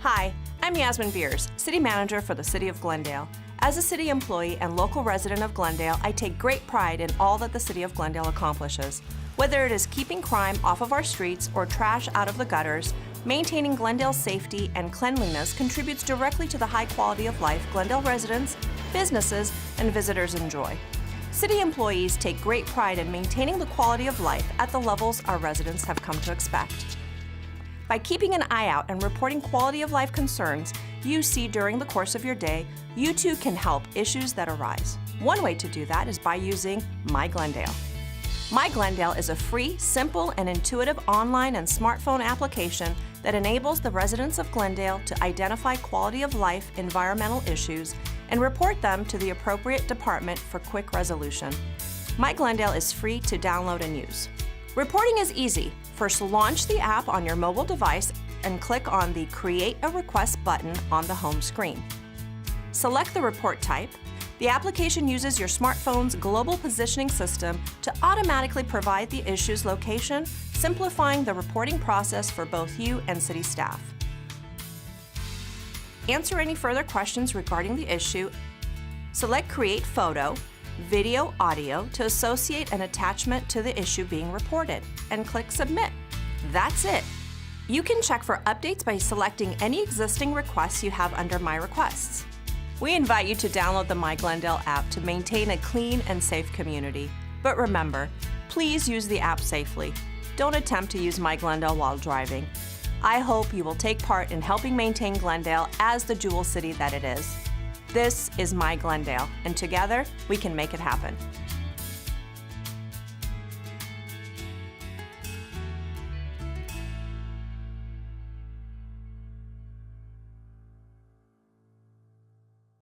Hi, I'm Yasmin Beers, City Manager for the City of Glendale. As a city employee and local resident of Glendale, I take great pride in all that the City of Glendale accomplishes. Whether it is keeping crime off of our streets or trash out of the gutters, maintaining Glendale's safety and cleanliness contributes directly to the high quality of life Glendale residents, businesses, and visitors enjoy. City employees take great pride in maintaining the quality of life at the levels our residents have come to expect. By keeping an eye out and reporting quality of life concerns you see during the course of your day, you too can help issues that arise. One way to do that is by using MyGlendale. MyGlendale is a free, simple, and intuitive online and smartphone application that enables the residents of Glendale to identify quality of life environmental issues and report them to the appropriate department for quick resolution. MyGlendale is free to download and use. Reporting is easy. First, launch the app on your mobile device and click on the Create a Request button on the home screen. Select the report type. The application uses your smartphone's global positioning system to automatically provide the issue's location, simplifying the reporting process for both you and city staff. Answer any further questions regarding the issue. Select Create Photo, Video, Audio to associate an attachment to the issue being reported, and click Submit. That's it. You can check for updates by selecting any existing requests you have under My Requests. We invite you to download the MyGlendale app to maintain a clean and safe community. But remember, please use the app safely. Don't attempt to use MyGlendale while driving. I hope you will take part in helping maintain Glendale as the jewel city that it is. This is MyGlendale, and together we can make it happen.